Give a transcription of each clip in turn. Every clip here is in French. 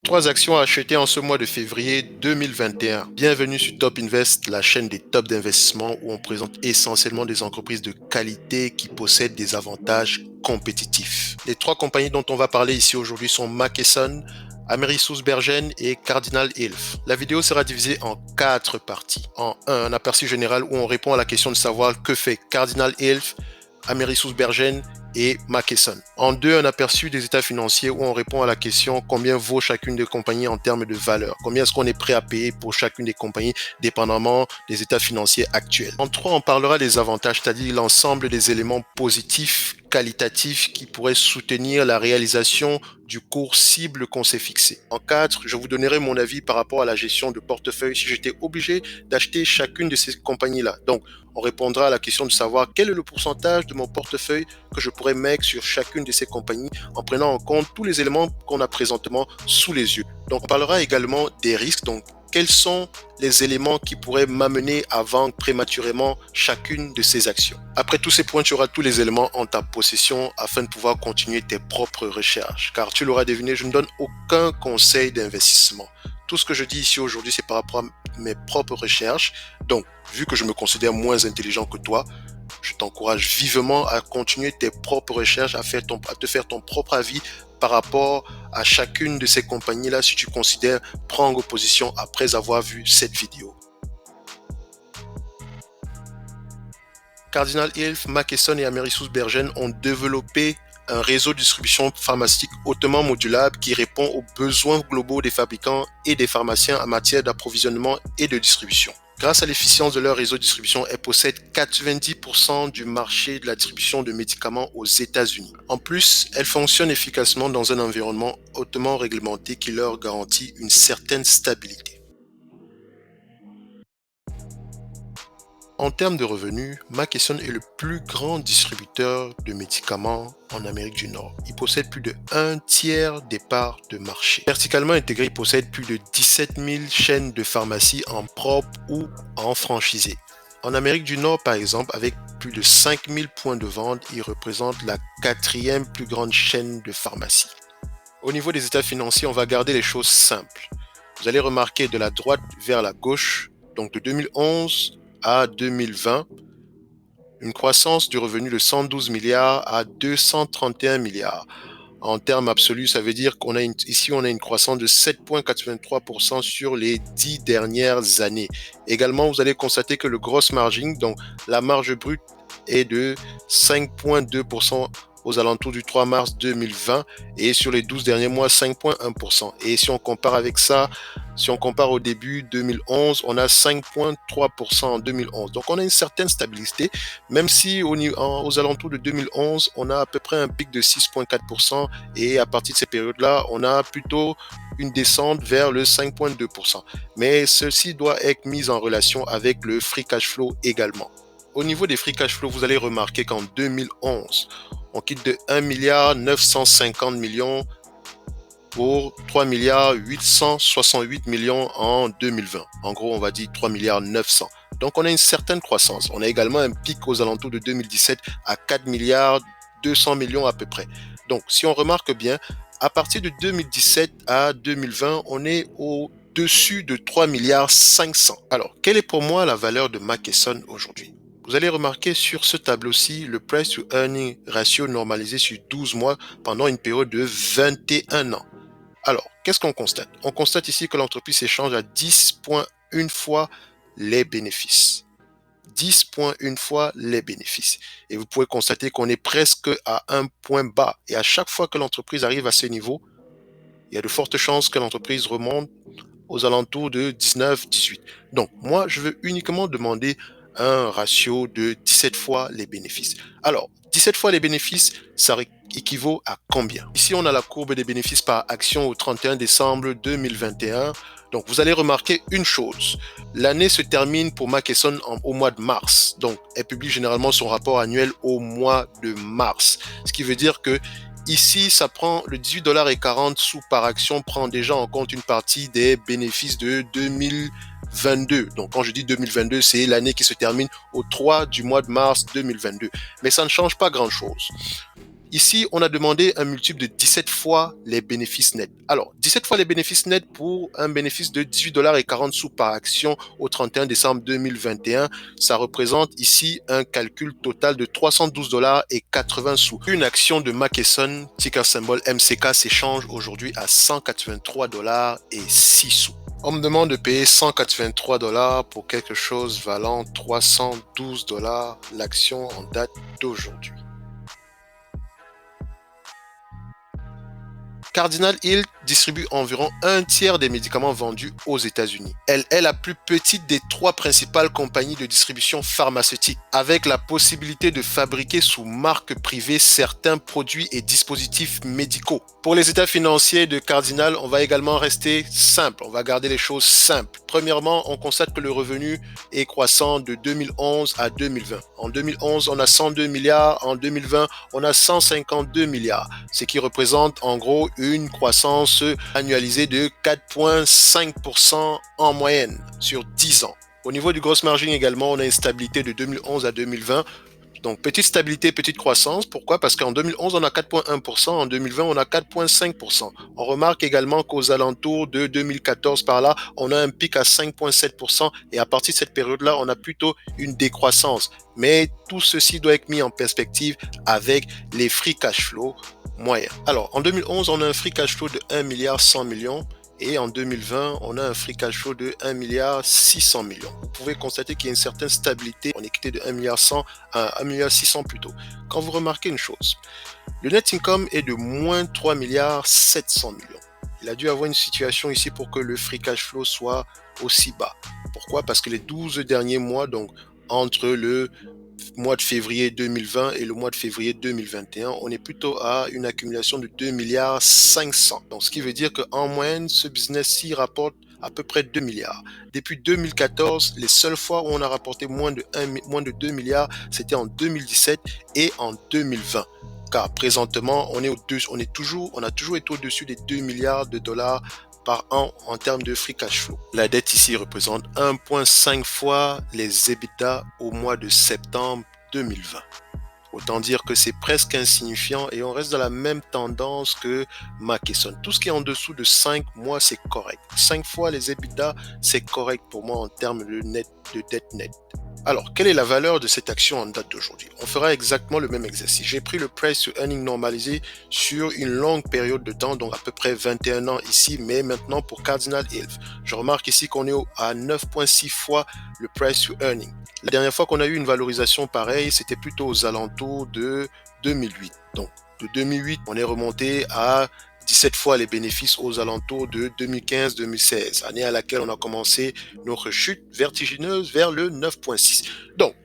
3 actions à acheter en ce mois de février 2021. Bienvenue sur Top Invest, la chaîne des tops d'investissement où on présente essentiellement des entreprises de qualité qui possèdent des avantages compétitifs. Les 3 compagnies dont on va parler ici aujourd'hui sont Mckesson, AmerisourceBergen et Cardinal Health. La vidéo sera divisée en 4 parties. En 1, un aperçu général où on répond à la question de savoir que fait Cardinal Health, AmerisourceBergen et Mckesson. En 2, un aperçu des états financiers où on répond à la question combien vaut chacune des compagnies en termes de valeur. Combien est-ce qu'on est prêt à payer pour chacune des compagnies dépendamment des états financiers actuels. En 3, on parlera des avantages, c'est-à-dire l'ensemble des éléments positifs, qualitatifs qui pourraient soutenir la réalisation du cours cible qu'on s'est fixé. En 4, je vous donnerai mon avis par rapport à la gestion de portefeuille si j'étais obligé d'acheter chacune de ces compagnies-là. Donc, on répondra à la question de savoir quel est le pourcentage de mon portefeuille que je pourrais mettre sur chacune de ces compagnies en prenant en compte tous les éléments qu'on a présentement sous les yeux. Donc, on parlera également des risques. Donc, quels sont les éléments qui pourraient m'amener à vendre prématurément chacune de ces actions. Après tous ces points, tu auras tous les éléments en ta possession afin de pouvoir continuer tes propres recherches. Car tu l'auras deviné, je ne donne aucun conseil d'investissement. Tout ce que je dis ici aujourd'hui, c'est par rapport à mes propres recherches. Donc, vu que je me considère moins intelligent que toi, je t'encourage vivement à continuer tes propres recherches, à te faire ton propre avis par rapport à chacune de ces compagnies-là si tu considères prendre position après avoir vu cette vidéo. Cardinal Health, Mckesson et AmerisourceBergen ont développé un réseau de distribution pharmaceutique hautement modulable qui répond aux besoins globaux des fabricants et des pharmaciens en matière d'approvisionnement et de distribution. Grâce à l'efficience de leur réseau de distribution, elles possèdent 90% du marché de la distribution de médicaments aux États-Unis. En plus, elles fonctionnent efficacement dans un environnement hautement réglementé qui leur garantit une certaine stabilité. En termes de revenus, Mckesson est le plus grand distributeur de médicaments en Amérique du Nord. Il possède plus de 1/3 des parts de marché. Verticalement intégré, il possède plus de 17 000 chaînes de pharmacie en propre ou en franchisé. En Amérique du Nord, par exemple, avec plus de 5 000 points de vente, il représente la 4e plus grande chaîne de pharmacie. Au niveau des états financiers, on va garder les choses simples. Vous allez remarquer de la droite vers la gauche, donc de 2011 à 2020, une croissance du revenu de 112 milliards à 231 milliards. En termes absolus, ça veut dire qu'on a ici on a une croissance de 7,83% sur les 10 dernières années. Également, vous allez constater que le gross margin, donc la marge brute, est de 5,2% aux alentours du 3 mars 2020 et sur les 12 derniers mois 5,1%. Et si on compare avec ça, si on compare au début 2011, on a 5,3% en 2011. Donc on a une certaine stabilité, même si aux alentours de 2011, on a à peu près un pic de 6,4% et à partir de ces périodes-là, on a plutôt une descente vers le 5,2%. Mais ceci doit être mis en relation avec le free cash flow également. Au niveau des free cash flow, vous allez remarquer qu'en 2011, on quitte de 1,950 milliard pour 3,868 milliard en 2020. En gros, on va dire 3,9 milliards. Donc, on a une certaine croissance. On a également un pic aux alentours de 2017 à 4,2 milliards à peu près. Donc, si on remarque bien, à partir de 2017 à 2020, on est au-dessus de 3,5 milliards. Alors, quelle est pour moi la valeur de Mckesson aujourd'hui? Vous allez remarquer sur ce tableau-ci le Price to Earning Ratio normalisé sur 12 mois pendant une période de 21 ans. Alors, qu'est-ce qu'on constate? On constate ici que l'entreprise s'échange à 10,1 fois les bénéfices. 10,1 fois les bénéfices. Et vous pouvez constater qu'on est presque à un point bas. Et à chaque fois que l'entreprise arrive à ce niveau, il y a de fortes chances que l'entreprise remonte aux alentours de 19-18. Donc, moi, je veux uniquement demander un ratio de 17 fois les bénéfices. Alors, 17 fois les bénéfices, ça équivaut à combien? Ici, on a la courbe des bénéfices par action au 31 décembre 2021. Donc, vous allez remarquer une chose. L'année se termine pour Mckesson au mois de mars. Donc, elle publie généralement son rapport annuel au mois de mars. Ce qui veut dire que ici, ça prend le 18,40 $ par action prend déjà en compte une partie des bénéfices de 2022. Donc, quand je dis 2022, c'est l'année qui se termine au 3 du mois de mars 2022. Mais ça ne change pas grand-chose. Ici, on a demandé un multiple de 17 fois les bénéfices nets. Alors, 17 fois les bénéfices nets pour un bénéfice de 18,40 $ par action au 31 décembre 2021. Ça représente ici un calcul total de 312,80 $. Une action de Mckesson, ticker symbole MCK, s'échange aujourd'hui à 183,06 $. On me demande de payer 183 $ pour quelque chose valant 312 $ l'action en date d'aujourd'hui. Cardinal Health distribue environ un tiers des médicaments vendus aux États-Unis. Elle est la plus petite des 3 principales compagnies de distribution pharmaceutique, avec la possibilité de fabriquer sous marque privée certains produits et dispositifs médicaux. Pour les états financiers de Cardinal, on va également rester simple, on va garder les choses simples. Premièrement, on constate que le revenu est croissant de 2011 à 2020. En 2011, on a 102 milliards, en 2020, on a 152 milliards, ce qui représente en gros une croissance annualisée de 4,5% en moyenne sur 10 ans. Au niveau du gross margin également, on a une stabilité de 2011 à 2020. Donc, petite stabilité, petite croissance. Pourquoi? Parce qu'en 2011, on a 4,1%. En 2020, on a 4,5%. On remarque également qu'aux alentours de 2014, par là, on a un pic à 5,7%. Et à partir de cette période-là, on a plutôt une décroissance. Mais tout ceci doit être mis en perspective avec les free cash flow moyens. Alors, en 2011, on a un free cash flow de 1,1 milliard. Et en 2020, on a un free cash flow de 1,6 milliard. Vous pouvez constater qu'il y a une certaine stabilité en équité de 1,6 milliard à 1,6 milliard plutôt. Quand vous remarquez une chose, le net income est de moins 3,7 milliards. Il a dû avoir une situation ici pour que le free cash flow soit aussi bas. Pourquoi? Parce que les 12 derniers mois, donc entre le mois de février 2020 et le mois de février 2021, on est plutôt à une accumulation de 2,5 milliards. Donc, ce qui veut dire qu'en moyenne, ce business-ci rapporte à peu près 2 milliards. Depuis 2014, les seules fois où on a rapporté moins de 2 milliards, c'était en 2017 et en 2020. Car présentement, on a toujours été au-dessus des 2 milliards de dollars par an en termes de free cash flow. La dette ici représente 1,5 fois les EBITDA au mois de septembre 2020. Autant dire que c'est presque insignifiant et on reste dans la même tendance que Mckesson. Tout ce qui est en dessous de 5 mois, c'est correct. 5 fois les EBITDA, c'est correct pour moi en termes de dette nette. Alors, quelle est la valeur de cette action en date d'aujourd'hui? On fera exactement le même exercice. J'ai pris le price to earning normalisé sur une longue période de temps, donc à peu près 21 ans ici, mais maintenant pour Cardinal Health. Je remarque ici qu'on est à 9,6 fois le price to earning. La dernière fois qu'on a eu une valorisation pareille, c'était plutôt aux alentours de 2008. Donc, de 2008, on est remonté à 17 fois les bénéfices aux alentours de 2015-2016, année à laquelle on a commencé notre chute vertigineuse vers le 9,6. Donc,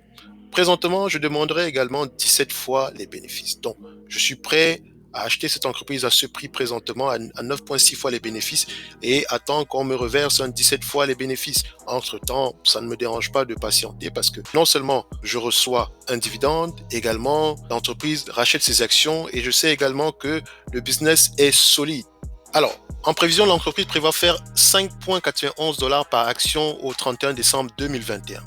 présentement, je demanderai également 17 fois les bénéfices. Donc, je suis prêt à acheter cette entreprise à ce prix présentement à 9,6 fois les bénéfices et attends qu'on me reverse un 17 fois les bénéfices. Entre-temps, ça ne me dérange pas de patienter parce que non seulement je reçois un dividende, également l'entreprise rachète ses actions et je sais également que le business est solide. Alors, en prévision, l'entreprise prévoit faire 5,91 $ par action au 31 décembre 2021.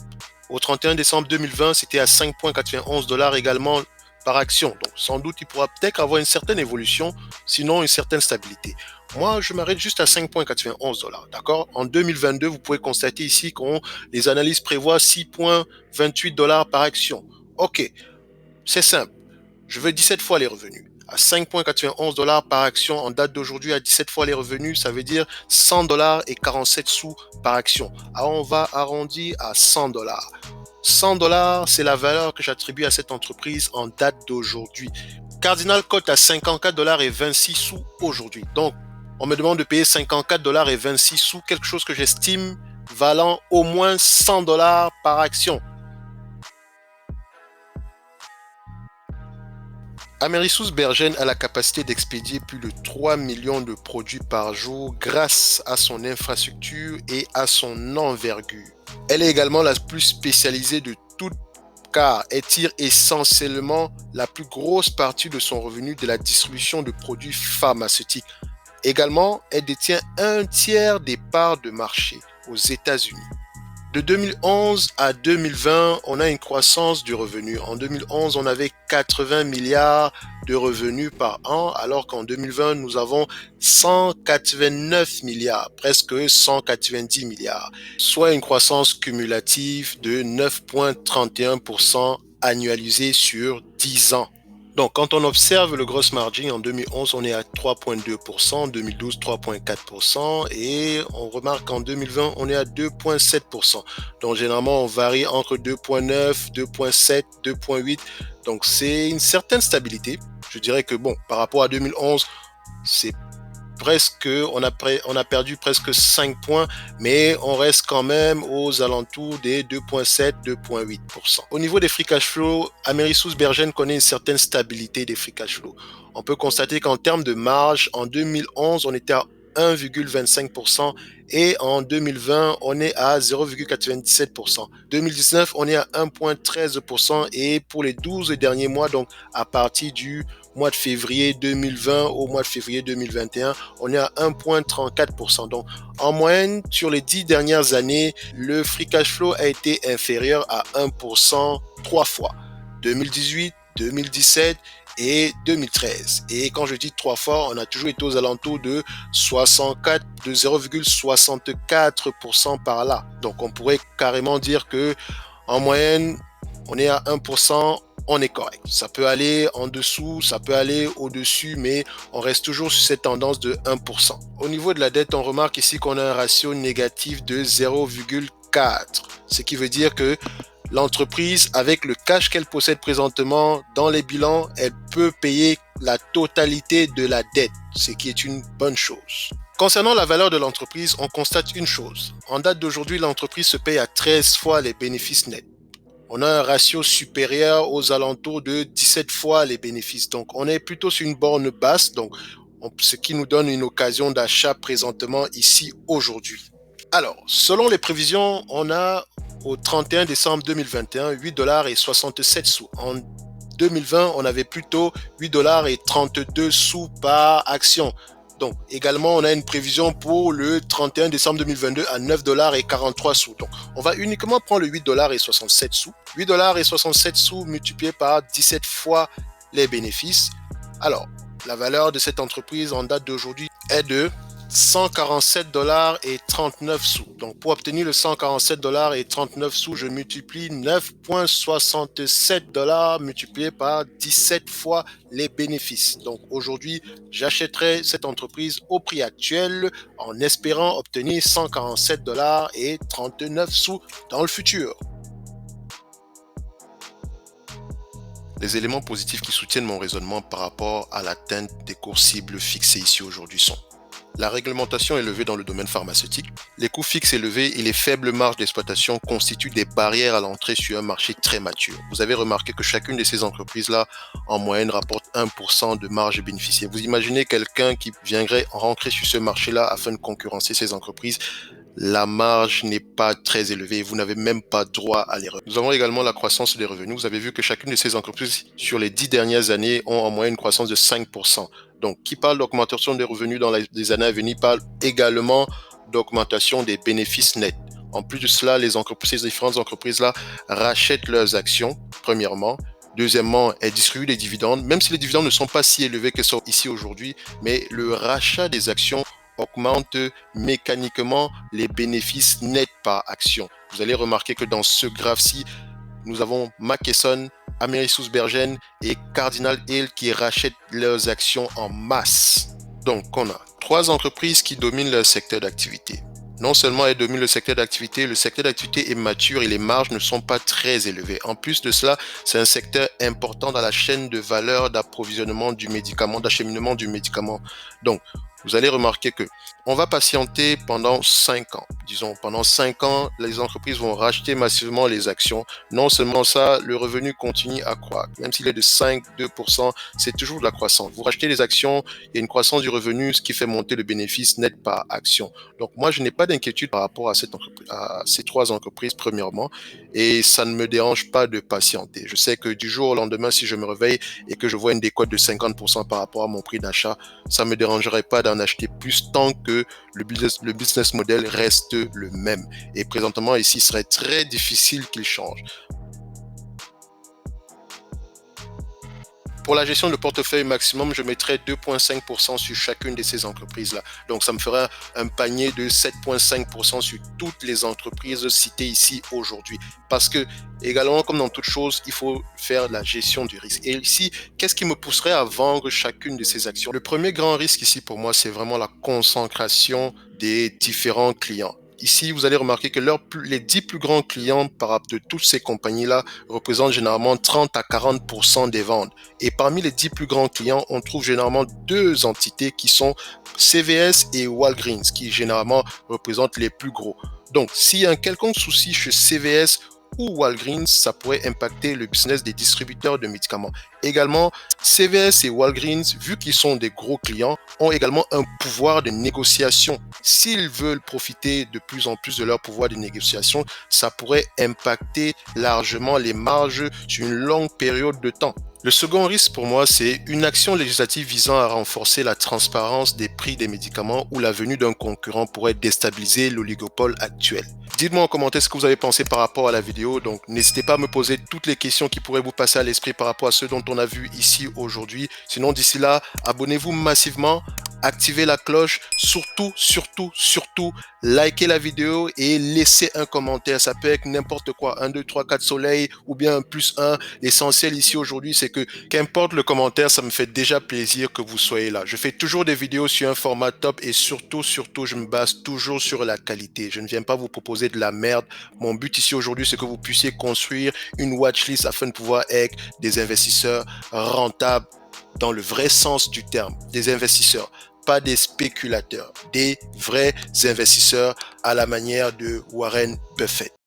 Au 31 décembre 2020, c'était à 5,91 $ également par action. Donc, sans doute, il pourra peut-être avoir une certaine évolution, sinon une certaine stabilité. Moi, je m'arrête juste à 5,91 $. D'accord? En 2022, vous pouvez constater ici que les analyses prévoient 6,28 $ par action. OK, c'est simple. Je veux 17 fois les revenus. À 5,91 $ par action en date d'aujourd'hui, à 17 fois les revenus, ça veut dire 100 $ et 47 sous par action. Alors, on va arrondir à 100 $. 100 $, c'est la valeur que j'attribue à cette entreprise en date d'aujourd'hui. Cardinal cote à 54 $ et 26 sous aujourd'hui. Donc, on me demande de payer 54 $ et 26 sous, quelque chose que j'estime valant au moins 100 $ par action. Amerisource Bergen a la capacité d'expédier plus de 3 millions de produits par jour grâce à son infrastructure et à son envergure. Elle est également la plus spécialisée de toutes car elle tire essentiellement la plus grosse partie de son revenu de la distribution de produits pharmaceutiques. Également, elle détient un tiers des parts de marché aux États-Unis. De 2011 à 2020, on a une croissance du revenu. En 2011, on avait 80 milliards de revenus par an, alors qu'en 2020, nous avons 189 milliards, presque 190 milliards, soit une croissance cumulative de 9,31% annualisée sur 10 ans. Donc, quand on observe le gross margin en 2011, on est à 3,2%, en 2012, 3,4% et on remarque qu'en 2020, on est à 2,7%. Donc, généralement, on varie entre 2,9, 2,7, 2,8. Donc, c'est une certaine stabilité. Je dirais que, bon, par rapport à 2011, c'est on a perdu presque 5 points, mais on reste quand même aux alentours des 2,7, 2,8%. Au niveau des free cash flow, Amerisous Bergen connaît une certaine stabilité des free cash flow. On peut constater qu'en termes de marge, en 2011, on était à 1,25% et en 2020, on est à 0,97%. 2019, on est à 1,13% et pour les 12 derniers mois, donc à partir du mois de février 2020 au mois de février 2021, on est à 1,34%. Donc, en moyenne, sur les 10 dernières années, le free cash flow a été inférieur à 1% 3 fois. 2018, 2017 et 2013. Et quand je dis 3 fois, on a toujours été aux alentours de 0,64% par là. Donc, on pourrait carrément dire que en moyenne, on est à 1%, on est correct. Ça peut aller en dessous, ça peut aller au-dessus, mais on reste toujours sur cette tendance de 1%. Au niveau de la dette, on remarque ici qu'on a un ratio négatif de 0,4, ce qui veut dire que l'entreprise, avec le cash qu'elle possède présentement dans les bilans, elle peut payer la totalité de la dette, ce qui est une bonne chose. Concernant la valeur de l'entreprise, on constate une chose. En date d'aujourd'hui, l'entreprise se paye à 13 fois les bénéfices nets. On a un ratio supérieur aux alentours de 17 fois les bénéfices. Donc, on est plutôt sur une borne basse, donc ce qui nous donne une occasion d'achat présentement ici aujourd'hui. Alors, selon les prévisions, on a au 31 décembre 2021 $8,67. En 2020, on avait plutôt $8,32 par action. Donc, également, on a une prévision pour le 31 décembre 2022 à $9,43. Donc, on va uniquement prendre le $8,67. $8,67 multiplié par 17 fois les bénéfices. Alors, la valeur de cette entreprise en date d'aujourd'hui est de $147,39. Donc, pour obtenir le $147,39, je multiplie 9,67 multiplié par 17 fois les bénéfices. Donc, aujourd'hui, j'achèterai cette entreprise au prix actuel en espérant obtenir $147,39 dans le futur. Les éléments positifs qui soutiennent mon raisonnement par rapport à l'atteinte des cours cibles fixés ici aujourd'hui sont: la réglementation élevée dans le domaine pharmaceutique, les coûts fixes élevés et les faibles marges d'exploitation constituent des barrières à l'entrée sur un marché très mature. Vous avez remarqué que chacune de ces entreprises-là, en moyenne, rapporte 1% de marge bénéficiaire. Vous imaginez quelqu'un qui viendrait rentrer sur ce marché-là afin de concurrencer ces entreprises? La marge n'est pas très élevée. Vous n'avez même pas droit à l'erreur. Nous avons également la croissance des revenus. Vous avez vu que chacune de ces entreprises, sur les 10 dernières années, ont en moyenne une croissance de 5%. Donc, qui parle d'augmentation des revenus dans les années à venir parle également d'augmentation des bénéfices nets. En plus de cela, ces différentes entreprises-là rachètent leurs actions, premièrement. Deuxièmement, elles distribuent des dividendes, même si les dividendes ne sont pas si élevés que sont ici aujourd'hui, mais le rachat des actions augmente mécaniquement les bénéfices nets par action. Vous allez remarquer que dans ce graphe-ci, nous avons McKesson, Amerisous Bergen et Cardinal Hill qui rachètent leurs actions en masse. Donc, on a 3 entreprises qui dominent leur secteur d'activité. Non seulement elles dominent le secteur d'activité est mature et les marges ne sont pas très élevées. En plus de cela, c'est un secteur important dans la chaîne de valeur d'approvisionnement du médicament, d'acheminement du médicament. Donc, vous allez remarquer que on va patienter pendant 5 ans. Disons, pendant 5 ans, les entreprises vont racheter massivement les actions. Non seulement ça, le revenu continue à croître. Même s'il est de 5, 2%, c'est toujours de la croissance. Vous rachetez les actions, il y a une croissance du revenu, ce qui fait monter le bénéfice net par action. Donc, moi, je n'ai pas d'inquiétude par rapport à ces 3 entreprises, premièrement, et ça ne me dérange pas de patienter. Je sais que du jour au lendemain, si je me réveille et que je vois une décote de 50% par rapport à mon prix d'achat, ça ne me dérangerait pas d'en acheter plus tant que le business model reste le même. Et présentement, ici, il serait très difficile qu'il change. Pour la gestion de portefeuille maximum, je mettrai 2,5% sur chacune de ces entreprises-là. Donc, ça me fera un panier de 7,5% sur toutes les entreprises citées ici aujourd'hui. Parce que, également, comme dans toute chose, il faut faire la gestion du risque. Et ici, qu'est-ce qui me pousserait à vendre chacune de ces actions? Le premier grand risque ici pour moi, c'est vraiment la concentration des différents clients. Ici, vous allez remarquer que les 10 plus grands clients de toutes ces compagnies-là représentent généralement 30 à 40% des ventes. Et parmi les 10 plus grands clients, on trouve généralement deux entités qui sont CVS et Walgreens, qui généralement représentent les plus gros. Donc, s'il y a un quelconque souci chez CVS ou Walgreens, ça pourrait impacter le business des distributeurs de médicaments. Également, CVS et Walgreens, vu qu'ils sont des gros clients, ont également un pouvoir de négociation. S'ils veulent profiter de plus en plus de leur pouvoir de négociation, ça pourrait impacter largement les marges sur une longue période de temps. Le second risque pour moi, c'est une action législative visant à renforcer la transparence des prix des médicaments ou la venue d'un concurrent pourrait déstabiliser l'oligopole actuel. Dites-moi en commentaire ce que vous avez pensé par rapport à la vidéo. Donc, n'hésitez pas à me poser toutes les questions qui pourraient vous passer à l'esprit par rapport à ce dont on a vu ici aujourd'hui. Sinon, d'ici là, abonnez-vous massivement, activez la cloche, surtout, likez la vidéo et laissez un commentaire. Ça peut être n'importe quoi, 1, 2, 3, 4 soleils ou bien un +1. L'essentiel ici aujourd'hui, c'est que qu'importe le commentaire, ça me fait déjà plaisir que vous soyez là. Je fais toujours des vidéos sur un format top et surtout, je me base toujours sur la qualité. Je ne viens pas vous proposer de la merde. Mon but ici aujourd'hui, c'est que vous puissiez construire une watchlist afin de pouvoir être des investisseurs rentables dans le vrai sens du terme, des investisseurs, pas des spéculateurs, des vrais investisseurs à la manière de Warren Buffett.